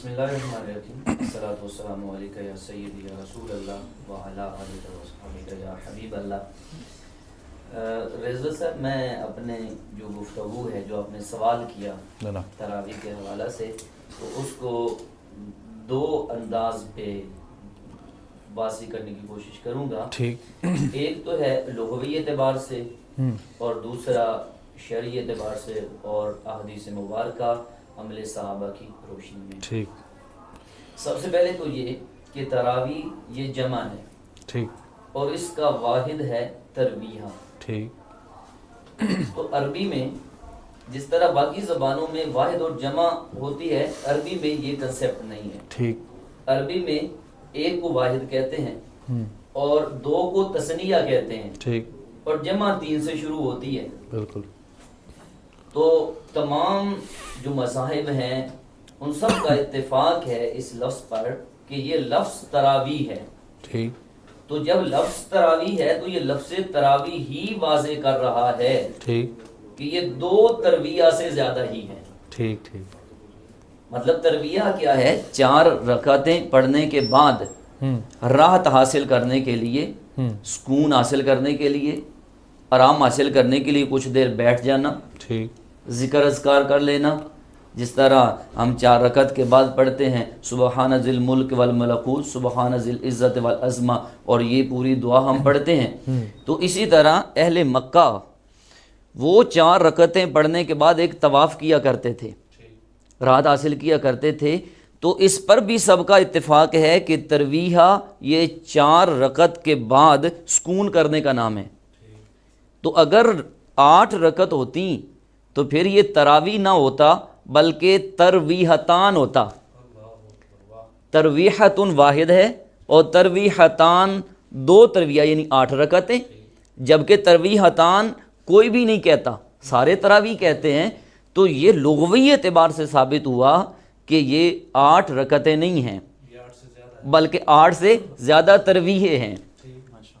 بسم اللہ الرحمن الرحیم الصلاۃ والسلام علیکہ یا سیدی یا رسول اللہ وعلی آلہ وصحبہ یا حبیب اللہ۔ رضا صاحب، میں اپنے جو گفتگو ہے، جو آپ نے سوال کیا تراویح کے حوالہ سے، تو اس کو دو انداز پہ واضح کرنے کی کوشش کروں گا۔ ایک تو ہے لغوی اعتبار سے اور دوسرا شرعی اعتبار سے اور احادیث مبارکہ عمل صحابہ کی روشنی میں۔ سب سے پہلے تو یہ کہ تراویح یہ جمع ہے اور اس کا واحد ہے ترویحہ۔ تو عربی میں جس طرح باقی زبانوں میں واحد اور جمع ہوتی ہے، عربی میں یہ کنسیپٹ نہیں ہے۔ عربی میں ایک کو واحد کہتے ہیں اور دو کو تثنیہ کہتے ہیں، اور جمع 3 سے شروع ہوتی ہے۔ بالکل۔ تو تمام جو مذاہب ہیں ان سب کا اتفاق ہے اس لفظ پر کہ یہ لفظ تراویح ہے۔ تو جب لفظ تراویح ہے تو یہ لفظ تراویح ہی واضح کر رہا ہے کہ یہ 2 ترویہ سے زیادہ ہی ہیں۔ مطلب ترویہ کیا ہے؟ 4 رکعتیں پڑھنے کے بعد راحت حاصل کرنے کے لیے، سکون حاصل کرنے کے لیے، آرام حاصل کرنے کے لیے کچھ دیر بیٹھ جانا، ذکر اذکار کر لینا، جس طرح ہم 4 رکعت کے بعد پڑھتے ہیں سبحان ذی الملک والملکوت، سبحان ذی العزت والعظمہ، اور یہ پوری دعا ہم پڑھتے ہیں۔ تو اسی طرح اہل مکہ وہ 4 رکعتیں پڑھنے کے بعد ایک طواف کیا کرتے تھے، راحت حاصل کیا کرتے تھے۔ تو اس پر بھی سب کا اتفاق ہے کہ ترویحہ یہ 4 رکعت کے بعد سکون کرنے کا نام ہے۔ تو اگر 8 رکعت ہوتی تو پھر یہ تراویح نہ ہوتا بلکہ ترویحتان ہوتا۔ ترویحتن واحد ہے اور ترویحتان 2 ترویہ یعنی 8 رکعتیں، جبکہ ترویحتان کوئی بھی نہیں کہتا، سارے تراویح کہتے ہیں۔ تو یہ لغوی اعتبار سے ثابت ہوا کہ یہ 8 رکعتیں نہیں ہیں بلکہ 8 سے زیادہ ترویحیں ہیں،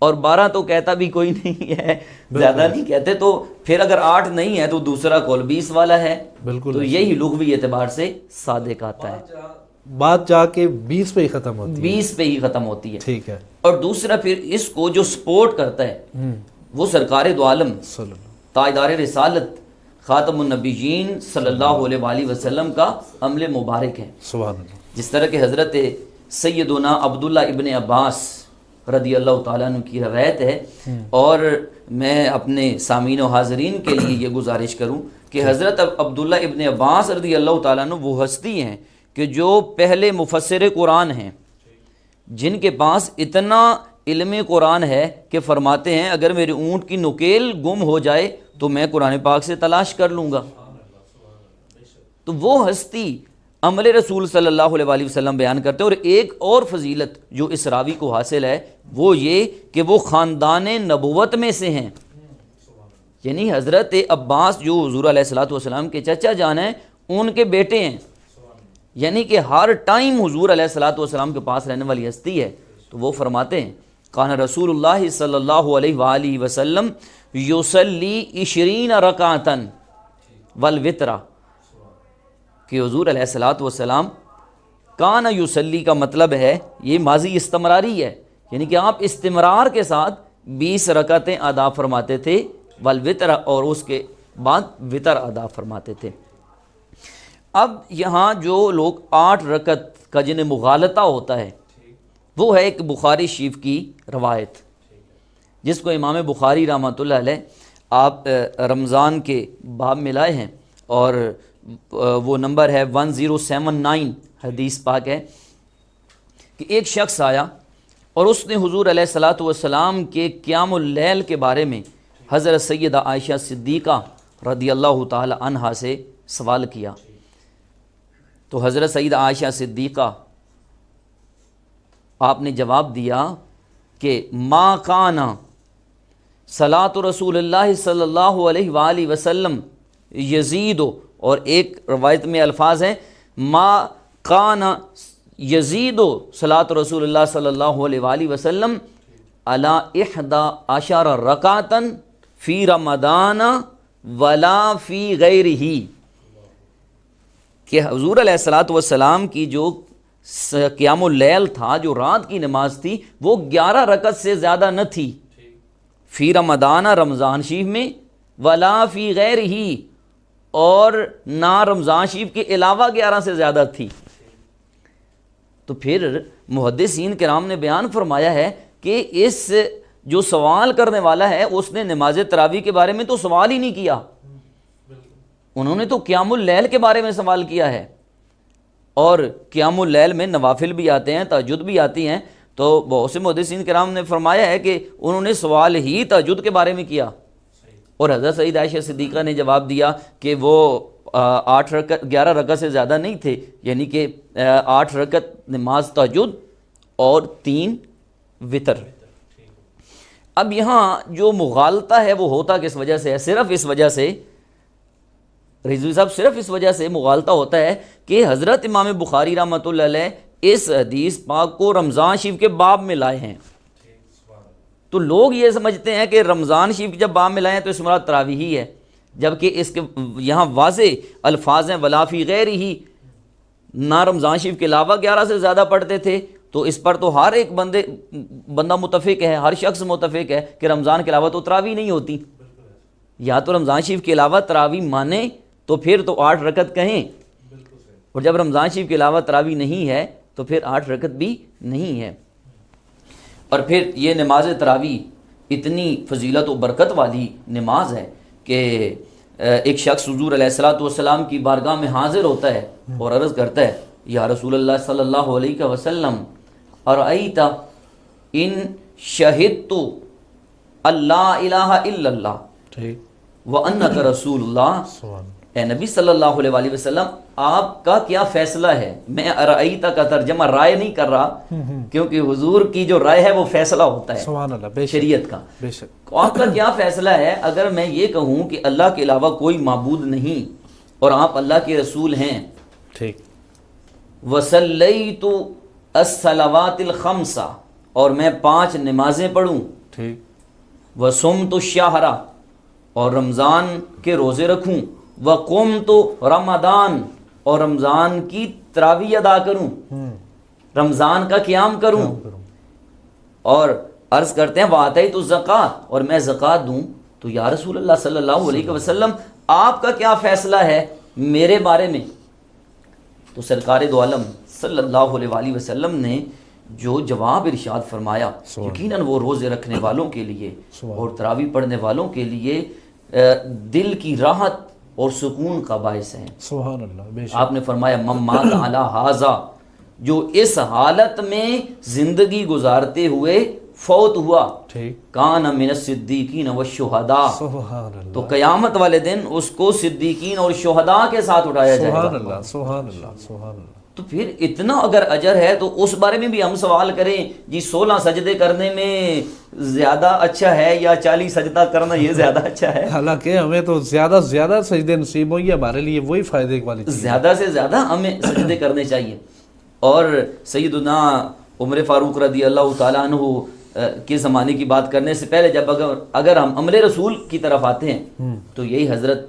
اور 12 تو کہتا بھی کوئی نہیں ہے، زیادہ نہیں کہتے۔ تو پھر اگر 8 نہیں ہے تو دوسرا قول 20 والا ہے۔ تو یہی لغوی اعتبار سے صادق آتا ہے، بات جا کے 20 پہ ہی ختم ہوتی ہے، 20 پہ ہی ختم ہوتی ہے۔ ٹھیک ہے۔ اور دوسرا پھر اس کو جو سپورٹ کرتا ہے وہ سرکار دو عالم تاجدار رسالت خاتم النبیین صلی اللہ علیہ وآلہ وسلم کا عمل مبارک ہے۔ سبحان اللہ۔ جس طرح کہ حضرت سیدنا عبداللہ ابن عباس رضی اللہ تعالیٰ عنہ کی روایت ہے، اور میں اپنے سامعین و حاضرین کے لیے یہ گزارش کروں کہ حضرت عبداللہ ابن عباس رضی اللہ تعالیٰ عنہ وہ ہستی ہیں کہ جو پہلے مفسر قرآن ہیں، جن کے پاس اتنا علم قرآن ہے کہ فرماتے ہیں اگر میرے اونٹ کی نکیل گم ہو جائے تو میں قرآن پاک سے تلاش کر لوں گا۔ تو وہ ہستی عمل رسول صلی اللہ علیہ وآلہ وسلم بیان کرتے ہیں۔ اور ایک اور فضیلت جو اس راوی کو حاصل ہے وہ یہ کہ وہ خاندان نبوت میں سے ہیں، یعنی حضرت عباس جو حضور علیہ الصلوۃ والسلام کے چچا جان ہیں ان کے بیٹے ہیں، یعنی کہ ہر ٹائم حضور علیہ الصلوۃ والسلام کے پاس رہنے والی ہستی ہے۔ تو وہ فرماتے ہیں کان رسول اللہ صلی اللہ علیہ وآلہ وسلم یصلی 20 رکعۃ والوتر، کہ حضور علیہ الصلوۃ والسلام کان یصلی کا مطلب ہے یہ ماضی استمراری ہے، یعنی کہ آپ استمرار کے ساتھ 20 رکعتیں ادا فرماتے تھے، والوتر، اور اس کے بعد وتر ادا فرماتے تھے۔ اب یہاں جو لوگ 8 رکعت کا جنہیں مغالطہ ہوتا ہے وہ ہے ایک بخاری شریف کی روایت، جس کو امام بخاری رحمۃ اللہ علیہ آپ رمضان کے باب میں لائے ہیں، اور وہ نمبر ہے 1079 حدیث پاک ہے کہ ایک شخص آیا اور اس نے حضور علیہ الصلوۃ والسلام کے قیام اللیل کے بارے میں حضرت سیدہ عائشہ صدیقہ رضی اللہ تعالی عنہا سے سوال کیا۔ تو حضرت سیدہ عائشہ صدیقہ آپ نے جواب دیا کہ ما کان صلاۃ رسول اللہ صلی اللہ علیہ وآلہ وسلم یزید، اور ایک روایت میں الفاظ ہیں ما کان یزید صلاۃ رسول اللہ صلی اللہ علیہ وآلہ وسلم علی 11 رکعۃ فی رمضان ولا فی غیرہ، کہ حضور علیہ الصلوۃ والسلام کی جو قیام اللیل تھا، جو رات کی نماز تھی، وہ 11 رکعت سے زیادہ نہ تھی فی رمضان، رمضان شریف میں، ولا فی غیر ہی، اور نہ رمضان شریف کے علاوہ 11 سے زیادہ تھی۔ تو پھر محدثین کرام نے بیان فرمایا ہے کہ اس جو سوال کرنے والا ہے اس نے نماز تراویح کے بارے میں تو سوال ہی نہیں کیا، انہوں نے تو قیام اللیل کے بارے میں سوال کیا ہے، اور قیام اللیل میں نوافل بھی آتے ہیں، تہجد بھی آتی ہیں، تو بہت سے محدثین کرام نے فرمایا ہے کہ انہوں نے سوال ہی تہجد کے بارے میں کیا، اور حضرت سید عائشہ صدیقہ نے جواب دیا کہ وہ 11 رکعت سے زیادہ نہیں تھے، یعنی کہ 8 رکعت نماز تہجد اور 3 وتر۔ اب یہاں جو مغالطہ ہے وہ ہوتا کس وجہ سے ہے؟ صرف اس وجہ سے، رضوی صاحب، صرف اس وجہ سے مغالطہ ہوتا ہے کہ حضرت امام بخاری رحمۃ اللہ علیہ اس حدیث پاک کو رمضان شریف کے باب میں لائے ہیں، تو لوگ یہ سمجھتے ہیں کہ رمضان شریف جب باب میں لائے ہیں تو اس مراد تراویح ہی ہے، جبکہ اس کے یہاں واضح الفاظ ہیں ولا فی غیر ہی، نہ رمضان شریف کے علاوہ 11 سے زیادہ پڑھتے تھے، تو اس پر تو ہر ایک بندہ متفق ہے، ہر شخص متفق ہے کہ رمضان کے علاوہ تو تراویح نہیں ہوتی، یا تو رمضان شریف کے علاوہ تراویح مانے تو پھر تو 8 رکعت کہیں، اور جب رمضان شریف کے علاوہ تراویح نہیں ہے تو پھر 8 رکعت بھی نہیں ہے۔ اور پھر یہ نماز تراویح اتنی فضیلت و برکت والی نماز ہے کہ ایک شخص حضور علیہ الصلوۃ والسلام کی بارگاہ میں حاضر ہوتا ہے اور عرض کرتا ہے یا رسول اللہ صلی اللہ علیہ وسلم ارأیت ان شہدت اللہ الہ الا اللہ وانک رسول اللہ، اے نبی صلی اللہ علیہ وآلہ وسلم آپ کا کیا فیصلہ ہے؟ میں ارأیت کا ترجمہ رائے نہیں کر رہا، کیونکہ حضور کی جو رائے ہے وہ فیصلہ ہوتا ہے سبحان اللہ، شریعت کا۔ بے شک آپ کا کیا فیصلہ ہے اگر میں یہ کہوں کہ اللہ کے علاوہ کوئی معبود نہیں اور آپ اللہ کے رسول ہیں؟ ٹھیک۔ وصلیت الصلوات الخمس، اور میں 5 نمازیں پڑھوں، ٹھیک۔ وصمت الشہر، اور رمضان کے روزے رکھوں، وقمت رمضان، اور رمضان کی تراویح ادا کروں، رمضان کا قیام کروں، اور عرض کرتے ہیں وآتیت الزکوٰۃ، اور میں زکوٰۃ دوں، تو یا رسول اللہ صلی اللہ علیہ وسلم آپ کا کیا فیصلہ ہے میرے بارے میں؟ تو سرکار دو عالم صلی اللہ علیہ وآلہ وسلم نے جو جواب ارشاد فرمایا، یقیناً وہ روزے رکھنے والوں کے لیے اور تراویح پڑھنے والوں کے لیے دل کی راحت اور سکون کا باعث ہیں۔ سبحان اللہ، بے شک۔ آپ نے فرمایا من مات علی ھذا، جو اس حالت میں زندگی گزارتے ہوئے فوت ہوا، کان من الصدیقین والشہداء، سبحان اللہ، تو قیامت والے دن اس کو صدیقین اور شہداء کے ساتھ اٹھایا جائے سبحان گا۔ اللہ، سبحان اللہ، سبحان اللہ۔ تو پھر اتنا اگر اجر ہے تو اس بارے میں بھی ہم سوال کریں جی 16 سجدے کرنے میں زیادہ اچھا ہے یا 40 سجدہ کرنا یہ زیادہ اچھا ہے؟ حالانکہ ہمیں تو زیادہ سے زیادہ سجدے نصیب ہوں، یہ ہمارے لیے وہی فائدے والی چیز ہے۔ زیادہ سے زیادہ ہمیں سجدے کرنے چاہیے۔ اور سیدنا عمر فاروق رضی اللہ تعالیٰ عنہ کے زمانے کی بات کرنے سے پہلے جب اگر ہم عمل رسول کی طرف آتے ہیں تو یہی حضرت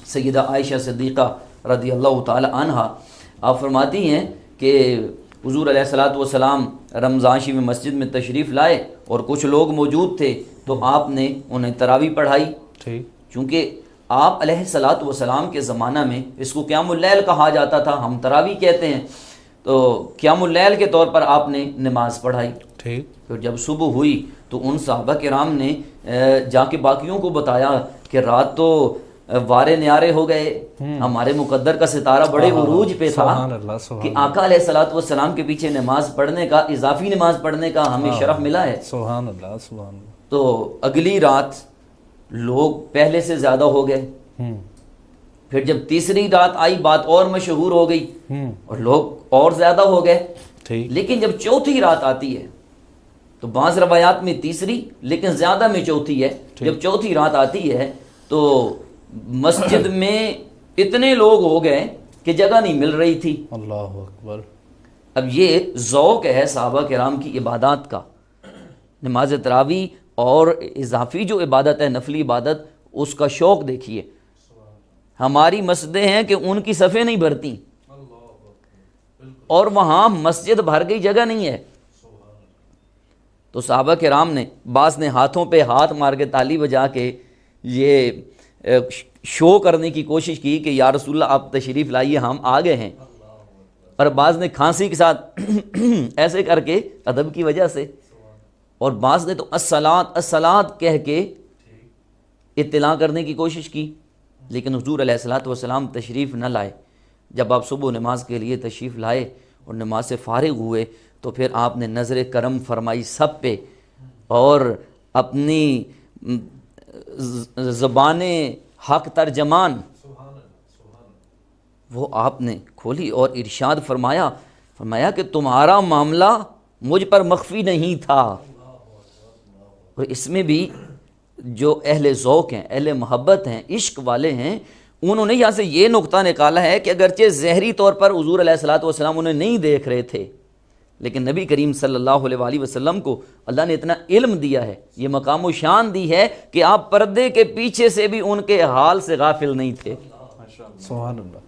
سیدہ عائشہ صدیقہ رضی اللہ تعالیٰ عنہ آپ فرماتی ہیں کہ حضور علیہ الصلوۃ والسلام رمضان شریف میں مسجد میں تشریف لائے اور کچھ لوگ موجود تھے، تو آپ نے انہیں تراویح پڑھائی، چونکہ آپ علیہ الصلوۃ والسلام کے زمانہ میں اس کو قیام اللیل کہا جاتا تھا، ہم تراویح کہتے ہیں، تو قیام اللیل کے طور پر آپ نے نماز پڑھائی۔ پھر جب صبح ہوئی تو ان صحابہ کرام نے جا کے باقیوں کو بتایا کہ رات تو وارے نیارے ہو گئے، ہمارے مقدر کا ستارہ بڑے عروج پہ تھا کہ آقا علیہ الصلوۃ والسلام کے پیچھے نماز پڑھنے کا، اضافی نماز پڑھنے کا ہمیں شرف ملا ہے۔ سبحان اللہ، سبحان اللہ۔ تو اگلی رات لوگ پہلے سے زیادہ ہو گئے، پھر جب تیسری رات آئی بات اور مشہور ہو گئی اور لوگ اور زیادہ ہو گئے، لیکن جب چوتھی رات آتی ہے تو بعض روایات میں تیسری لیکن زیادہ میں چوتھی ہے، جب چوتھی رات آتی ہے تو مسجد میں اتنے لوگ ہو گئے کہ جگہ نہیں مل رہی تھی۔ اللہ اکبر۔ اب یہ ذوق ہے صحابہ کرام کی عبادات کا، نماز تراویح اور اضافی جو عبادت ہے نفلی عبادت، اس کا شوق دیکھیے ہماری مسجدیں ہیں کہ ان کی صفیں نہیں بھرتی، اور وہاں مسجد بھر گئی جگہ نہیں ہے۔ تو صحابہ کرام نے بعض نے ہاتھوں پہ ہاتھ مار کے تالی بجا کے یہ شو کرنے کی کوشش کی کہ یا رسول اللہ آپ تشریف لائیے، ہم آ گئے ہیں، اور بعض نے کھانسی کے ساتھ ایسے کر کے ادب کی وجہ سے، اور بعض نے تو الصلاۃ الصلاۃ کہہ کے اطلاع کرنے کی کوشش کی، لیکن حضور علیہ الصلاۃ والسلام تشریف نہ لائے۔ جب آپ صبح نماز کے لیے تشریف لائے اور نماز سے فارغ ہوئے تو پھر آپ نے نظر کرم فرمائی سب پہ، اور اپنی زبان حق ترجمان وہ آپ نے کھولی اور ارشاد فرمایا کہ تمہارا معاملہ مجھ پر مخفی نہیں تھا۔ اور اس میں بھی جو اہل ذوق ہیں، اہل محبت ہیں، عشق والے ہیں، انہوں نے یہاں سے یہ نقطہ نکالا ہے کہ اگرچہ ظاہری طور پر حضور علیہ الصلوۃ والسلام انہیں نہیں دیکھ رہے تھے، لیکن نبی کریم صلی اللہ علیہ وآلہ وسلم کو اللہ نے اتنا علم دیا ہے، یہ مقام و شان دی ہے کہ آپ پردے کے پیچھے سے بھی ان کے حال سے غافل نہیں تھے۔ سبحان اللہ۔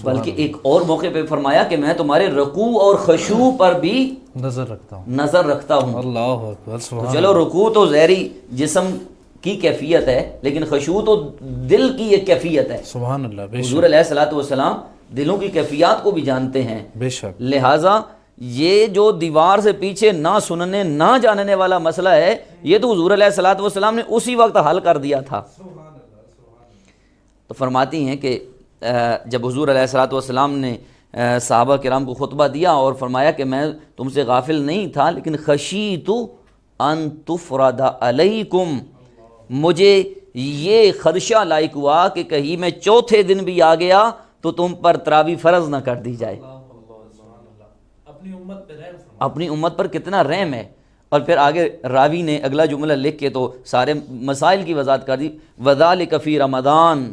بلکہ ایک اور موقع پہ فرمایا کہ میں تمہارے رکوع اور خشوع پر بھی نظر رکھتا ہوں۔ اللہ اکبر۔ تو چلو رکوع تو ظاہری جسم کی کیفیت ہے، لیکن خشوع تو دل کی ایک کیفیت ہے۔ سبحان اللہ۔ حضور علیہ الصلوۃ والسلام دلوں کی کیفیات کو بھی جانتے ہیں، بے شک۔ لہٰذا یہ جو دیوار سے پیچھے نہ سننے نہ جاننے والا مسئلہ ہے، یہ تو حضور علیہ الصلوۃ والسلام نے اسی وقت حل کر دیا تھا۔ تو فرماتی ہیں کہ جب حضور علیہ الصلوۃ والسلام نے صحابہ کرام کو خطبہ دیا اور فرمایا کہ میں تم سے غافل نہیں تھا، لیکن خشیت ان تفرض علیکم، مجھے یہ خدشہ لاحق ہوا کہ کہیں میں چوتھے دن بھی آ گیا تو تم پر تراویح فرض نہ کر دی جائے۔ اپنی امت پر کتنا رحم ہے۔ اور پھر آگے راوی نے اگلا جملہ لکھ کے تو سارے مسائل کی وضاحت کر دی، وذالک فی رمضان،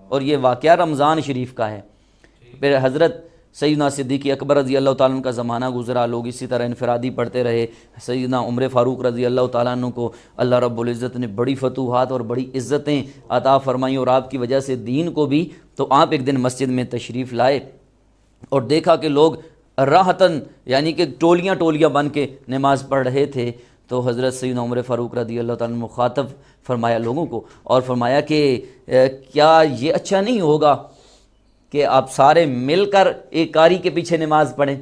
اور یہ واقعہ رمضان شریف کا ہے۔ پھر حضرت سیدنا صدیق اکبر رضی اللہ تعالیٰ عنہ کا زمانہ گزرا، لوگ اسی طرح انفرادی پڑھتے رہے۔ سیدنا عمر فاروق رضی اللہ تعالیٰ عنہ کو اللہ رب العزت نے بڑی فتوحات اور بڑی عزتیں عطا فرمائیں، اور آپ کی وجہ سے دین کو بھی۔ تو آپ ایک دن مسجد میں تشریف لائے اور دیکھا کہ لوگ راحتاً یعنی کہ ٹولیاں ٹولیاں بن کے نماز پڑھ رہے تھے۔ تو حضرت سیدنا عمر فاروق رضی اللہ تعالیٰ عنہ مخاطب فرمایا لوگوں کو، اور فرمایا کہ کیا یہ اچھا نہیں ہوگا کہ آپ سارے مل کر ایک قاری کے پیچھے نماز پڑھیں؟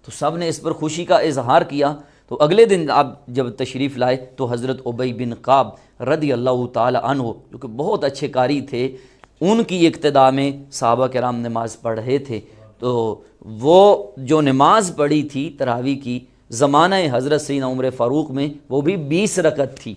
تو سب نے اس پر خوشی کا اظہار کیا۔ تو اگلے دن آپ جب تشریف لائے تو حضرت ابی بن کعب رضی اللہ تعالی عنہ جو کہ بہت اچھے قاری تھے، ان کی اقتداء میں صحابہ کرام نماز پڑھ رہے تھے۔ تو وہ جو نماز پڑھی تھی تراویح کی زمانہ حضرت سیدنا عمر فاروق میں، وہ بھی 20 رکعت تھی،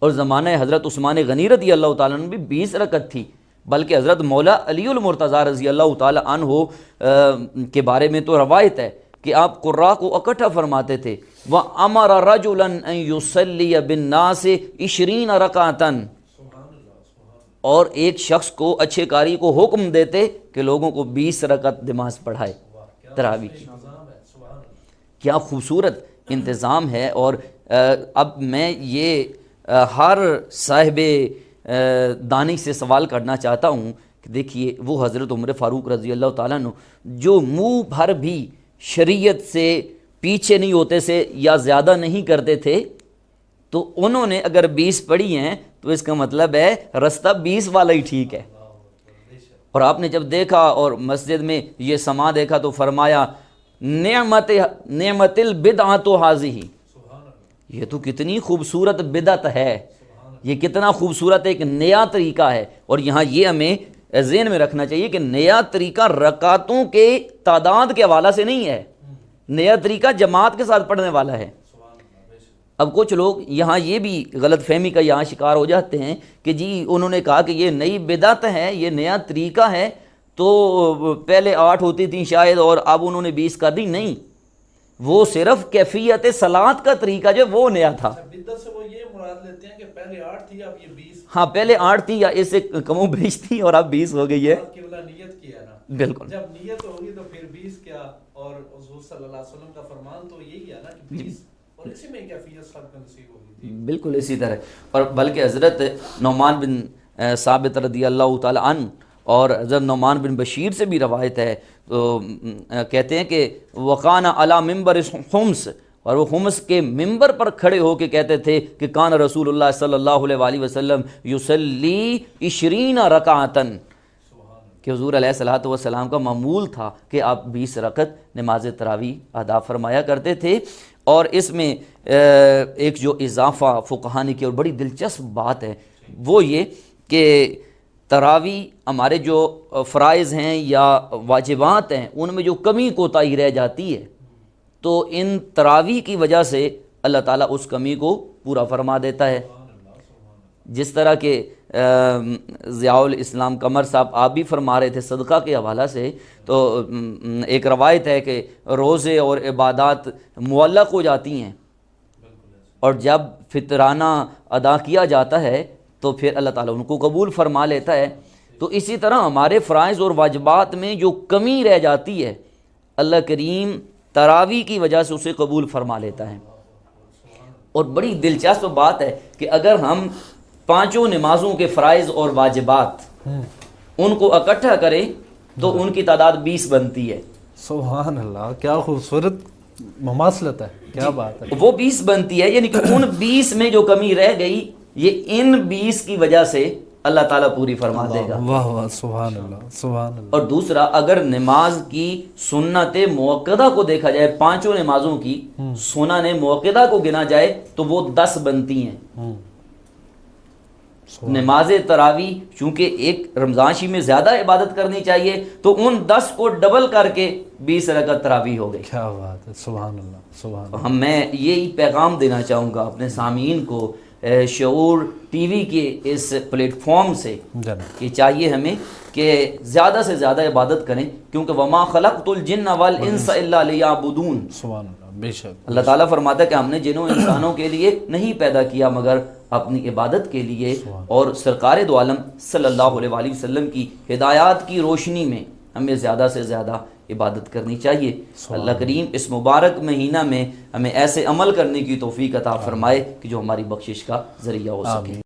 اور زمانہ حضرت عثمان غنی رضی اللہ تعالیٰ عنہ بھی 20 رکعت تھی۔ بلکہ حضرت مولا علی المرتضیٰ رضی اللہ تعالی عنہ کے بارے میں تو روایت ہے کہ آپ قراء کو اکٹھا فرماتے تھے، وَأَمَرَ رَجُلًا أَن يُصَلِّيَ بِالنَّاسِ 20 رَكَعَةً، اور ایک شخص کو اچھے قاری کو حکم دیتے کہ لوگوں کو 20 رکعت نماز پڑھائے تراویح کی۔ کیا خوبصورت انتظام ہے۔ اور اب میں یہ ہر صاحب دانی سے سوال کرنا چاہتا ہوں کہ دیکھیے وہ حضرت عمر فاروق رضی اللہ تعالیٰ عنہ جو منہ بھر بھی شریعت سے پیچھے نہیں ہوتے سے یا زیادہ نہیں کرتے تھے، تو انہوں نے اگر 20 پڑھی ہیں تو اس کا مطلب ہے رستہ 20 والا ہی ٹھیک ہے۔ اور آپ نے جب دیکھا اور مسجد میں یہ سما دیکھا تو فرمایا نعمت البدعۃ ھذہ، یہ تو کتنی خوبصورت بدعت ہے، یہ کتنا خوبصورت ایک نیا طریقہ ہے۔ اور یہاں یہ ہمیں ذہن میں رکھنا چاہیے کہ نیا طریقہ رکعتوں کے تعداد کے حوالے سے نہیں ہے، نیا طریقہ جماعت کے ساتھ پڑھنے والا ہے۔ اب کچھ لوگ یہاں یہ بھی غلط فہمی کا یہاں شکار ہو جاتے ہیں کہ جی انہوں نے کہا کہ یہ نئی بدعت ہے، یہ نیا طریقہ ہے، تو پہلے 8 ہوتی تھیں شاید اور اب انہوں نے 20 کر دی۔ نہیں، وہ صرف کیفیت صلاۃ کا طریقہ جو وہ نیا تھا۔ بدعت سے وہ یہ مراد لیتے ہیں کہ پہلے 8 تھی اب یہ 20۔ ہاں، پہلے 8 تھی یا اس سے کم و بیش تھی اور اب 20 ہو گئی ہے۔ نیت کی ہے نا، بالکل، جب نیت ہوگی تو پھر 20 کیا، اور حضور صلی اللہ علیہ وسلم کا فرمان تو یہی ہے نا کہ 20، اور اسی میں کیفیت سب کو نصیب ہوگی۔ بالکل اسی طرح۔ اور بلکہ حضرت نعمان بن ثابت رضی اللہ تعالی عنہ اور حضرت نعمان بن بشیر سے بھی روایت ہے، تو کہتے ہیں کہ وقان علی ممبر حمص، اور وہ حمص کے ممبر پر کھڑے ہو کے کہتے تھے کہ کان رسول اللہ صلی اللہ علیہ وآلہ وسلم یصلی 20 رکعتاً، کہ حضور علیہ الصلوۃ والسلام کا معمول تھا کہ آپ 20 رکعت نماز تراویح ادا فرمایا کرتے تھے۔ اور اس میں ایک جو اضافہ فقہا نے کی اور بڑی دلچسپ بات ہے وہ یہ کہ تراویح ہمارے جو فرائض ہیں یا واجبات ہیں ان میں جو کمی کوتاہی رہ جاتی ہے تو ان تراویح کی وجہ سے اللہ تعالیٰ اس کمی کو پورا فرما دیتا ہے۔ جس طرح کہ ضیاء الاسلام قمر صاحب آپ بھی فرما رہے تھے صدقہ کے حوالہ سے، تو ایک روایت ہے کہ روزے اور عبادات معلق ہو جاتی ہیں اور جب فطرانہ ادا کیا جاتا ہے تو پھر اللہ تعالیٰ ان کو قبول فرما لیتا ہے۔ تو اسی طرح ہمارے فرائض اور واجبات میں جو کمی رہ جاتی ہے اللہ کریم تراویح کی وجہ سے اسے قبول فرما لیتا ہے۔ اور بڑی دلچسپ بات ہے کہ اگر ہم 5 نمازوں کے فرائض اور واجبات ان کو اکٹھا کریں تو ان کی تعداد 20 بنتی ہے۔ سبحان اللہ، کیا خوبصورت مماثلت ہے، کیا بات ہے۔ وہ 20 بنتی ہے، یعنی کہ ان 20 میں جو کمی رہ گئی یہ ان 20 کی وجہ سے اللہ تعالیٰ پوری فرما دے گا۔ واہ واہ، سبحان اللہ، سبحان اللہ۔ اور دوسرا، اگر نماز کی سنت موقدہ کو دیکھا جائے، 5 نمازوں کی سنن موقدہ کو گنا جائے تو وہ 10 بنتی ہیں۔ نماز تراویح چونکہ ایک رمضان شریف میں زیادہ عبادت کرنی چاہیے تو ان 10 کو ڈبل کر کے 20 رکعت تراویح ہو گئی۔ کیا بات ہے، سبحان اللہ، سبحان اللہ۔ میں یہی پیغام دینا چاہوں گا اپنے سامعین کو شعور ٹی وی کے اس پلیٹ فارم سے کہ چاہیے ہمیں کہ زیادہ سے زیادہ عبادت کریں، کیونکہ وما خلقت الجن والانس الا لیعبدون۔ سبحان اللہ، بے شک۔ اللہ تعالیٰ فرماتا ہے کہ ہم نے جنوں انسانوں کے لیے نہیں پیدا کیا مگر اپنی عبادت کے لیے، اور سرکار دو عالم صلی اللہ علیہ وآلہ وسلم کی ہدایات کی روشنی میں ہمیں زیادہ سے زیادہ عبادت کرنی چاہیے۔ اللہ کریم اس مبارک مہینہ میں ہمیں ایسے عمل کرنے کی توفیق عطا فرمائے کہ جو ہماری بخشش کا ذریعہ ہو سکے۔